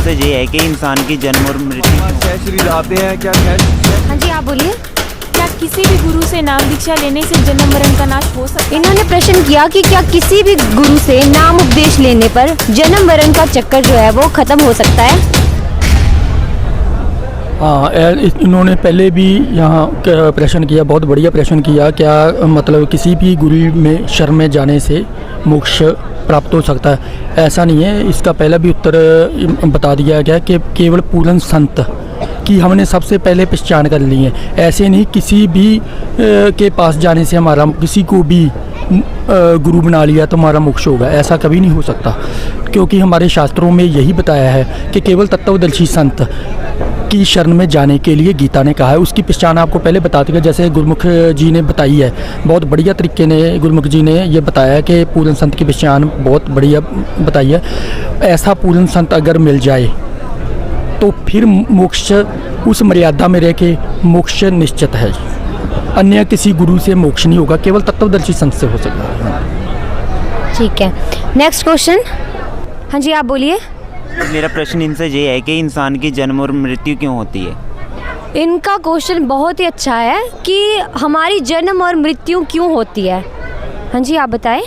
इनसे ये है कि इंसान की जन्म और मृत्यु छह शरीर आते हैं क्या? हाँ जी, आप बोलिए। क्या किसी भी गुरु से नाम दीक्षा लेने से जन्म मरण का नाश हो सकता है? इन्होंने प्रश्न किया कि क्या किसी भी गुरु से नाम उपदेश लेने पर जन्म मरण का चक्कर जो है वो खत्म हो सकता है? हाँ, इन्होंने पहले भी यहाँ प्रश्न किया, बहुत बढ़िया प्रश्न किया। क्या मतलब किसी भी गुरु में शरण में जाने से मोक्ष प्राप्त हो सकता है? ऐसा नहीं है। इसका पहला भी उत्तर बता दिया गया कि केवल पूर्ण संत की हमने सबसे पहले पहचान कर ली है। ऐसे नहीं किसी भी के पास जाने से हमारा, किसी को भी गुरु बना लिया तो हमारा मोक्ष होगा, ऐसा कभी नहीं हो सकता। क्योंकि हमारे शास्त्रों में यही बताया है कि केवल तत्वदर्शी संत की शरण में जाने के लिए गीता ने कहा है। उसकी पहचान आपको पहले बता दिया, जैसे गुरुमुख जी ने बताई है, बहुत बढ़िया तरीके ने गुरुमुख जी ने ये बताया है कि पूर्ण संत की पहचान बहुत बढ़िया बताई है। ऐसा पूर्ण संत अगर मिल जाए तो फिर मोक्ष उस मर्यादा में रह के मोक्ष निश्चित है। अन्य किसी गुरु से मोक्ष नहीं होगा, केवल तत्वदर्शी संत से हो सकता है। ठीक है, नेक्स्ट क्वेश्चन। हाँ जी, आप बोलिए। मेरा प्रश्न इनसे ये है कि इंसान की जन्म और मृत्यु क्यों होती है? इनका क्वेश्चन बहुत ही अच्छा है कि हमारी जन्म और मृत्यु क्यों होती है। हाँ जी, आप बताएं।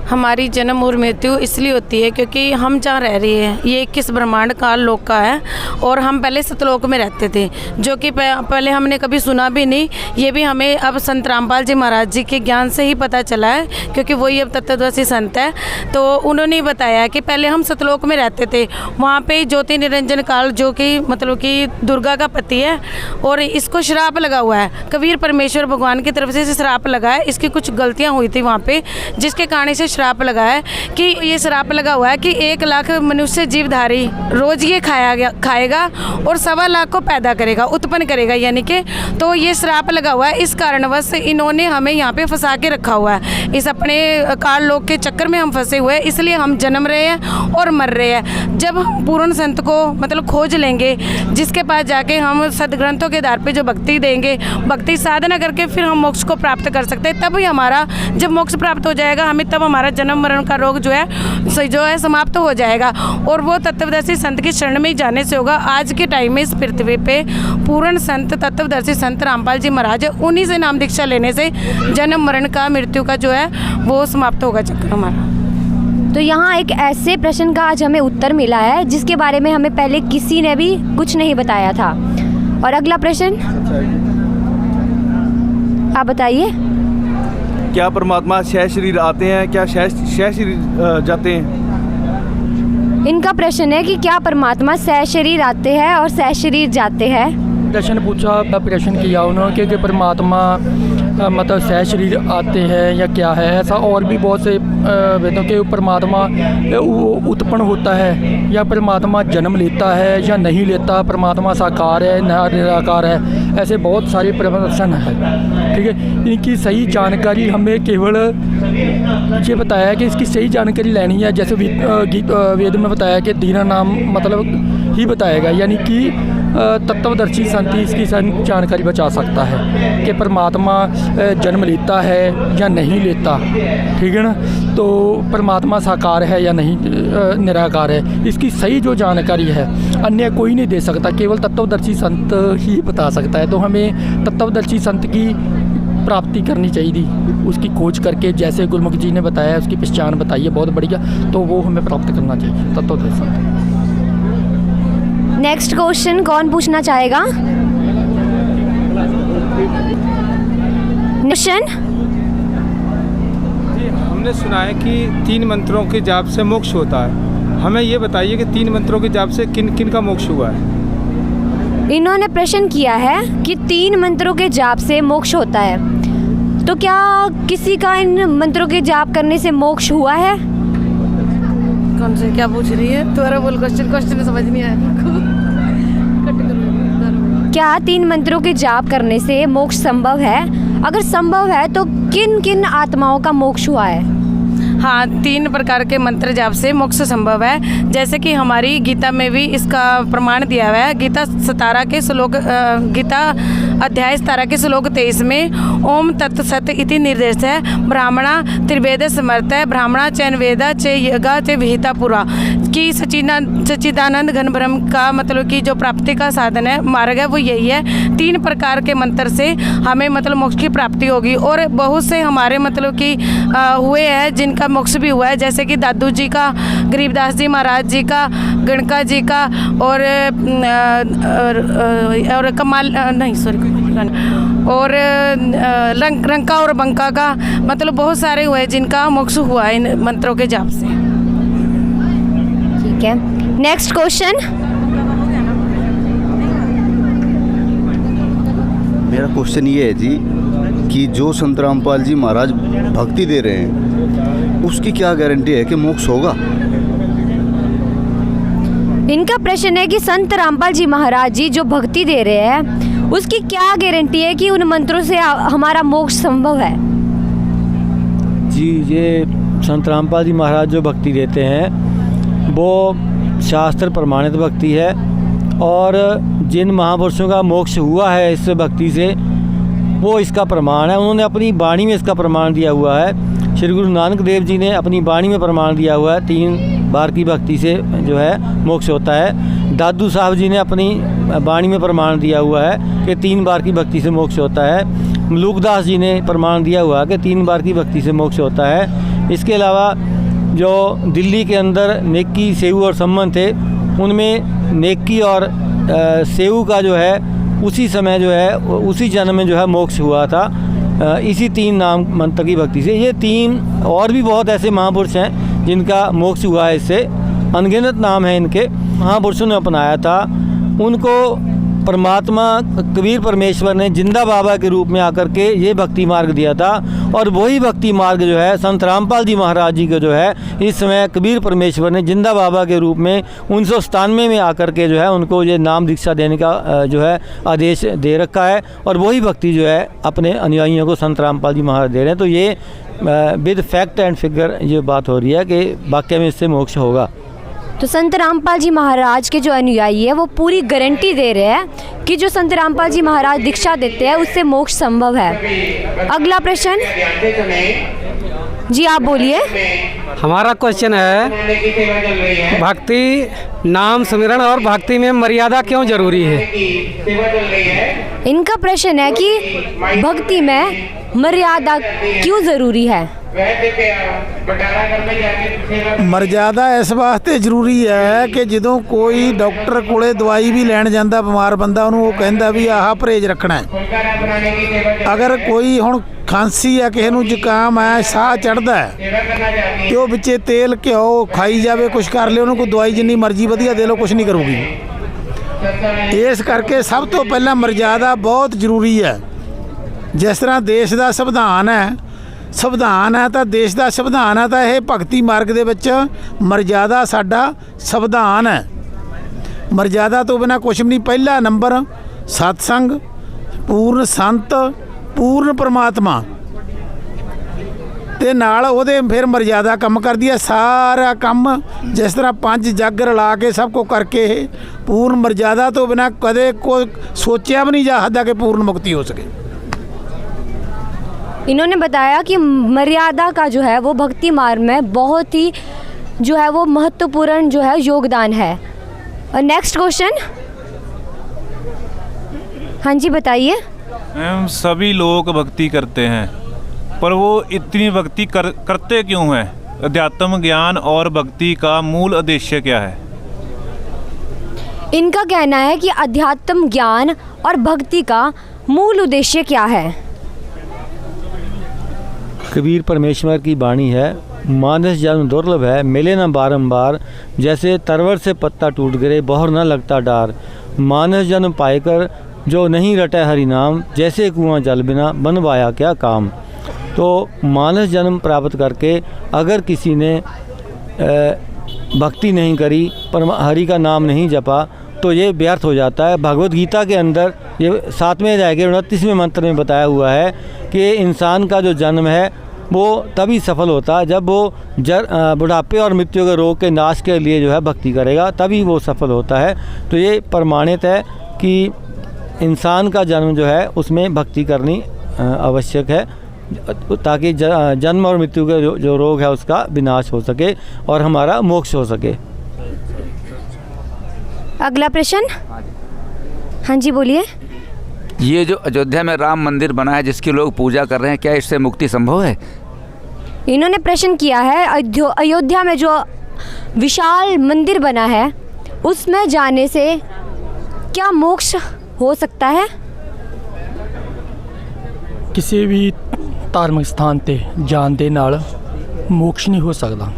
हमारी जन्म और मृत्यु इसलिए होती है क्योंकि हम जहाँ रह रहे हैं ये 21 ब्रह्मांड काल लोक का है और हम पहले सतलोक में रहते थे, जो कि पहले हमने कभी सुना भी नहीं। ये भी हमें अब संत रामपाल जी महाराज जी के ज्ञान से ही पता चला है, क्योंकि वही अब तत्वदर्शी संत है। तो उन्होंने बताया कि पहले हम सतलोक में रहते थे, वहाँ पे ज्योति निरंजन काल जो कि मतलब कि दुर्गा का पति है, और इसको श्राप लगा हुआ है। कबीर परमेश्वर भगवान की तरफ से इसे श्राप लगा है। इसकी कुछ गलतियाँ हुई थी वहाँ पे, जिसके कारण इसे श्राप लगा है कि ये श्राप लगा हुआ है कि 1 लाख मनुष्य जीवधारी रोज ये खाएगा और 1.25 लाख को पैदा करेगा, उत्पन्न करेगा, यानी कि तो ये श्राप लगा हुआ है। इस कारणवश इन्होंने हमें यहाँ पे फंसा के रखा हुआ है। इस अपने काल लोक के चक्कर में हम फंसे हुए हैं, इसलिए हम जन्म रहे हैं और मर रहे हैं। जब हम पूर्ण संत को मतलब खोज लेंगे, जिसके पास जाके हम सदग्रंथों के आधार पे जो भक्ति देंगे, भक्ति साधना करके फिर हम मोक्ष को प्राप्त कर सकते हैं। तभी हमारा जब मोक्ष प्राप्त हो जाएगा हमें, तब हमारा जन्म मरण का रोग जो है समाप्त हो जाएगा, और वो तत्वदर्शी संत की शरण में ही जाने से होगा। आज के टाइम में इस पृथ्वी पे पूर्ण संत तत्वदर्शी संत रामपाल जी महाराज, उन्हीं से नाम दीक्षा लेने से जन्म मरण का, मृत्यु का जो है वो समाप्त होगा चक्कर हमारा। तो यहाँ एक ऐसे प्रश्न का आज हमें उत्तर मिला है जिसके बारे में हमें पहले किसी ने भी कुछ नहीं बताया था। और अगला प्रश्न आप बताइए। क्या परमात्मा 6 शरीर आते हैं क्या? 6 शरीर जाते हैं? इनका प्रश्न है कि क्या परमात्मा 6 शरीर आते हैं और 6 शरीर जाते हैं? प्रश्न पूछा, प्रश्न किया उन्होंने कि परमात्मा मतलब 6 शरीर आते हैं या क्या है। ऐसा और भी बहुत से वेदों के परमात्मा उत्पन्न होता है या परमात्मा जन्म लेता है या नहीं लेता, परमात्मा साकार है निराकार है, ऐसे बहुत सारे प्रश्न हैं। ठीक है, इनकी सही जानकारी हमें केवल ये बताया है कि इसकी सही जानकारी लेनी है। जैसे वेद में बताया कि दीना नाम मतलब ही बताएगा, यानी कि तत्वदर्शी संत ही इसकी जानकारी बचा सकता है कि परमात्मा जन्म लेता है या नहीं लेता। ठीक है ना, तो परमात्मा साकार है या नहीं निराकार है, इसकी सही जो जानकारी है अन्य कोई नहीं दे सकता, केवल तत्वदर्शी संत ही बता सकता है। तो हमें तत्वदर्शी संत की प्राप्ति करनी चाहिए, उसकी खोज करके, जैसे गुरुमुख जी ने बताया, उसकी पहचान बताई है बहुत बढ़िया, तो वो हमें प्राप्त करना चाहिए, तत्वदर्शी संत। नेक्स्ट क्वेश्चन कौन पूछना चाहेगा? क्वेश्चन। हमने सुना है कि 3 मंत्रों के जाप से मोक्ष होता है। हमें ये बताइए कि 3 मंत्रों के जाप से किन किन का मोक्ष हुआ है? इन्होंने प्रश्न किया है कि 3 मंत्रों के जाप से मोक्ष होता है, तो क्या किसी का इन मंत्रों के जाप करने से मोक्ष हुआ है? कौन से क्या पूछ रही है? दोबारा बोल, क्वेश्चन समझ नहीं आया। क्या 3 मंत्रों के जाप करने से मोक्ष संभव है? अगर संभव है तो किन किन आत्माओं का मोक्ष हुआ है? हाँ, 3 प्रकार के मंत्र जाप से मोक्ष संभव है। जैसे कि हमारी गीता में भी इसका प्रमाण दिया हुआ है। गीता 17 के श्लोक, गीता अध्याय 17 के श्लोक 23 में ओम तत्सत इति निर्देश है ब्राह्मणा त्रिवेद समर्थ है ब्राह्मणा चैन वेदा चे यगा चे विहिता पुरा कि सच्चिदानंद घन ब्रह्म का मतलब कि जो प्राप्ति का साधन है मार्ग है वो यही है। 3 प्रकार के मंत्र से हमें मतलब मोक्ष की प्राप्ति होगी और बहुत से हमारे मतलब कि हुए हैं जिनका मोक्ष भी हुआ है, जैसे कि दादू जी का, गरीबदास जी महाराज जी का, गणका जी का और कमाल नहीं सॉरी और रंका और बंका का, मतलब बहुत सारे हुए जिनका मोक्ष हुआ है इन मंत्रों के जाप से। ठीक है, नेक्स्ट क्वेश्चन। मेरा क्वेश्चन ये है जी कि जो संत रामपाल जी महाराज भक्ति दे रहे हैं उसकी क्या गारंटी है कि मोक्ष होगा? इनका प्रश्न है कि संत रामपाल जी महाराज जी जो भक्ति दे रहे हैं उसकी क्या गारंटी है कि उन मंत्रों से हमारा मोक्ष संभव है? जी, ये संत रामपाल जी महाराज जो भक्ति देते हैं वो शास्त्र प्रमाणित भक्ति है और जिन महापुरुषों का मोक्ष हुआ है इस भक्ति से वो इसका प्रमाण है। उन्होंने अपनी वाणी में इसका प्रमाण दिया हुआ है। श्री गुरु नानक देव जी ने अपनी वाणी में प्रमाण दिया हुआ है 3 बार की भक्ति से जो है मोक्ष होता है। दादू साहब जी ने अपनी वाणी में प्रमाण दिया हुआ है कि 3 बार की भक्ति से मोक्ष होता है। मलूकदास जी ने प्रमाण दिया हुआ है कि 3 बार की भक्ति से मोक्ष होता है। इसके अलावा जो दिल्ली के अंदर नेकी, सेऊ और सम्मन थे उनमें नेकी और सेऊ का जो है उसी समय जो है उसी जन्म में जो है मोक्ष हुआ था इसी 3 नाम मंत्र की भक्ति से। ये 3 और भी बहुत ऐसे महापुरुष हैं जिनका मोक्ष हुआ है, इससे अनगिनत नाम है इनके। महापुरुषों ने अपनाया था उनको परमात्मा कबीर परमेश्वर ने जिंदा बाबा के रूप में आकर के ये भक्ति मार्ग दिया था और वही भक्ति मार्ग जो है संत रामपाल जी महाराज जी का जो है इस समय कबीर परमेश्वर ने जिंदा बाबा के रूप में 1997 में आकर के जो है उनको ये नाम दीक्षा देने का जो है आदेश दे रखा है और वही भक्ति जो है अपने अनुयायियों को संत रामपाल जी महाराज दे रहे हैं। तो ये विद फैक्ट एंड फिगर ये बात हो रही है कि वाकई में इससे मोक्ष होगा। तो संत रामपाल जी महाराज के जो अनुयायी है वो पूरी गारंटी दे रहे हैं कि जो संत रामपाल जी महाराज दीक्षा देते हैं उससे मोक्ष संभव है। अगला प्रश्न जी, आप बोलिए। हमारा क्वेश्चन है भक्ति, नाम सुमिरन और भक्ति में मर्यादा क्यों जरूरी है? इनका प्रश्न है कि भक्ति में मर्यादा क्यों ज़रूरी है? मर्यादा इस वास्ते ਜ਼ਰੂਰੀ है कि ਜਦੋਂ कोई डॉक्टर ਕੋਲੇ दवाई भी लैन ਜਾਂਦਾ ਬਿਮਾਰ ਬੰਦਾ ਉਹਨੂੰ ਉਹ ਕਹਿੰਦਾ ਵੀ ਆਹ ਪਰਹੇਜ਼ ਰੱਖਣਾ ਹੈ। ਅਗਰ ਕੋਈ ਹੁਣ ਖਾਂਸੀ ਆ ਕਿਸੇ ਨੂੰ ਜ਼ੁਕਾਮ ਹੈ ਸਾਹ ਚੜਦਾ ਤੇ ਉਹ ਵਿੱਚੇ ਤੇਲ ਘਿਓ ਖਾਈ ਜਾਵੇ ਕੁਛ ਕਰ ਲੇ ਉਹਨੂੰ ਕੋਈ ਦਵਾਈ ਜਿੰਨੀ ਮਰਜ਼ੀ ਵਧੀਆ ਦੇ ਲਓ ਕੁਛ ਨਹੀਂ ਕਰੂਗੀ। ਇਸ ਕਰਕੇ ਸਭ ਤੋਂ ਪਹਿਲਾਂ ਮਰयादा ਬਹੁਤ ਜ਼ਰੂਰੀ ਹੈ। जिस तरह देश का संविधान है तो देश का संविधान है तो यह भगती मार्ग दे विच मर्यादा साडा संविधान है। मर्यादा तो बिना कुछ भी नहीं। पहला नंबर सत्संग, पूर्ण संत, पूर्ण परमात्मा ते नाल ओहदे फिर मर्यादा कम कर दी है। सारा कम जिस तरह 5 जग रला के सब को करके पूर्ण मर्यादा तो बिना कदे कोई सोचा भी नहीं जा सकता कि पूर्ण मुक्ति हो सके। इन्होंने बताया कि मर्यादा का जो है वो भक्ति मार्ग में बहुत ही जो है वो महत्वपूर्ण जो है योगदान है। और नेक्स्ट क्वेश्चन, हाँ जी बताइए। मैम, सभी लोग भक्ति करते हैं पर वो इतनी भक्ति करते क्यों हैं? अध्यात्म ज्ञान और भक्ति का मूल उद्देश्य क्या है? इनका कहना है कि अध्यात्म ज्ञान और भक्ति का मूल उद्देश्य क्या है? कबीर परमेश्वर की वाणी है, मानस जन्म दुर्लभ है, मिले न बारंबार, जैसे तरवर से पत्ता टूट गिरे बहुर न लगता डार। मानस जन्म पाएकर जो नहीं रटे हरि नाम, जैसे कुआं जल बिना बनवाया क्या काम। तो मानस जन्म प्राप्त करके अगर किसी ने भक्ति नहीं करी, पर हरि का नाम नहीं जपा, तो ये व्यर्थ हो जाता है। भगवत गीता के अंदर ये 7वें अध्याय के 29वें मंत्र में बताया हुआ है कि इंसान का जो जन्म है वो तभी सफल होता है जब वो बुढ़ापे और मृत्यु के रोग के नाश के लिए जो है भक्ति करेगा, तभी वो सफल होता है। तो ये प्रमाणित है कि इंसान का जन्म जो है उसमें भक्ति करनी आवश्यक है, ताकि जन्म और मृत्यु का जो रोग है उसका विनाश हो सके और हमारा मोक्ष हो सके। अगला प्रश्न। हाँ जी बोलिए। ये जो अयोध्या में राम मंदिर बना है जिसकी लोग पूजा कर रहे हैं, क्या इससे मुक्ति संभव है? इन्होंने प्रश्न किया है अयोध्या में जो विशाल मंदिर बना है उसमें जाने से क्या मोक्ष हो सकता है? ਕਿਸੇ ਵੀ ਧਾਰਮਿਕ ਸਥਾਨ ਤੇ ਜਾਣ ਦੇ ਨਾਲ ਮੋਕਸ਼ ਨਹੀਂ ਹੋ ਸਕਦਾ।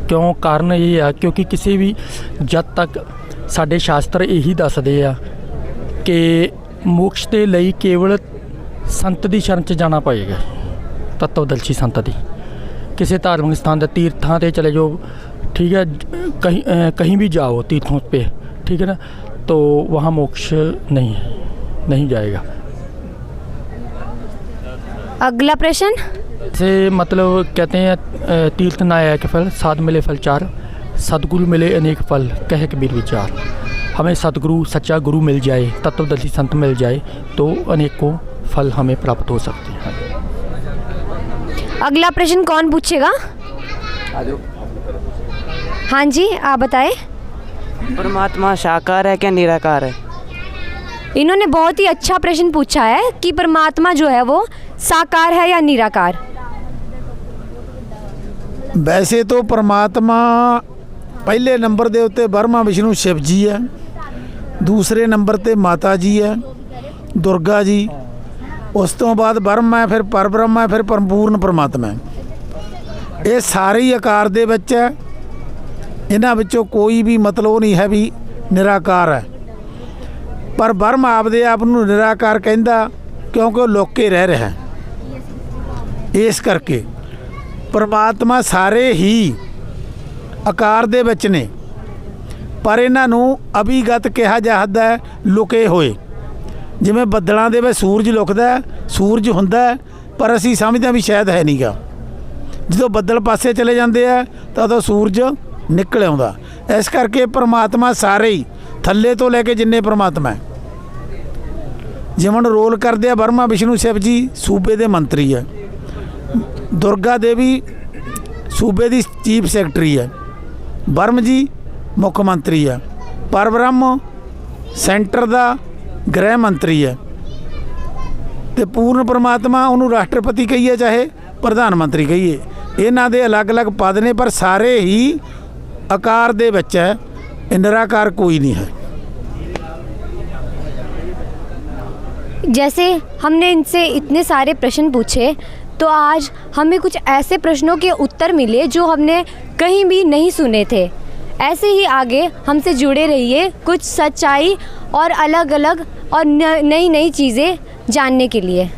ਕਿਉਂ? ਕਾਰਨ ਇਹ ਆ ਕਿਉਂਕਿ ਕਿਸੇ ਵੀ ਜਦ ਤੱਕ ਸਾਡੇ ਸ਼ਾਸਤਰ ਇਹੀ ਦੱਸਦੇ ਆ ਕਿ ਮੋਕਸ਼ ਦੇ ਲਈ ਕੇਵਲ ਸੰਤ ਦੀ ਸ਼ਰਨ 'ਚ ਜਾਣਾ ਪਏਗਾ, ਤਤਵਦਰਸ਼ੀ ਸੰਤ ਦੀ। ਕਿਸੇ ਧਾਰਮਿਕ ਸਥਾਨ ਦੇ ਤੀਰਥਾਂ ਤੇ ਚਲੇ ਜਾਓ, ठीक है, कहीं भी जाओ तीर्थों पे, ठीक है ना, तो वहाँ मोक्ष नहीं जाएगा। अगला प्रश्न। से मतलब कहते हैं तीर्थ ना आया के फल, साध मिले फल चार, सदगुरु मिले अनेक फल, कहे कबीर विचार। हमें सदगुरु सच्चा गुरु मिल जाए, तत्वदर्शी संत मिल जाए तो अनेकों फल हमें प्राप्त हो सकते हैं। अगला प्रश्न कौन पूछेगा? हाँ जी आप बताएं। परमात्मा साकार है क्या निराकार है? इन्होंने बहुत ही अच्छा प्रश्न पूछा है कि परमात्मा जो है वो साकार है या निराकार। वैसे तो परमात्मा पहले नंबर दे उत्ते ब्रह्मा विष्णु शिव जी है, दूसरे नंबर ते माता जी है दुर्गा जी, उस तो बाद ब्रह्मा है, फिर परब्रह्मा है, फिर परिपूर्ण परमात्मा है। ये सारे ही आकार दे विच है, इन्हां विचों कोई भी मतलब नहीं है भी निराकार है। पर ब्रह्म आपदे आप नूं निराकार कहंदा क्योंकि लुक के रह रहा है। इस करके परमात्मा सारे ही आकार दे विच ने, पर इन्हां नूं अभिगत कहा जाता है, लुके होए। जिवें बदलों दे विच सूरज लुकदा है, सूरज हुंदा है, पर असीं समझदे भी शायद है नहीं गा। जो बदल पासे चले जाते हैं तो सूरज निकल आउंदा। इस करके परमात्मा सारे ही थल्ले तो लैके जिन्ने परमात्मा है, जिवन रोल करते हैं ब्रह्मा विष्णु शिव जी सूबे के मंत्री है, दुर्गा देवी सूबे की चीफ सैकटरी है, ब्रह्म जी मुख मंत्री है, परब्रह्म सेंटर का गृह मंत्री है, तो पूर्ण परमात्मा उन्होंने राष्ट्रपति कहिए चाहे प्रधानमंत्री कहिए, इन्हां दे अलग अलग पद ने, पर सारे ही आकार दे विच है, निराकार कोई नहीं है। जैसे हमने इनसे इतने सारे प्रश्न पूछे, तो आज हमें कुछ ऐसे प्रश्नों के उत्तर मिले जो हमने कहीं भी नहीं सुने थे। ऐसे ही आगे हमसे जुड़े रहिए कुछ सच्चाई और अलग अलग और नई नई चीज़ें जानने के लिए।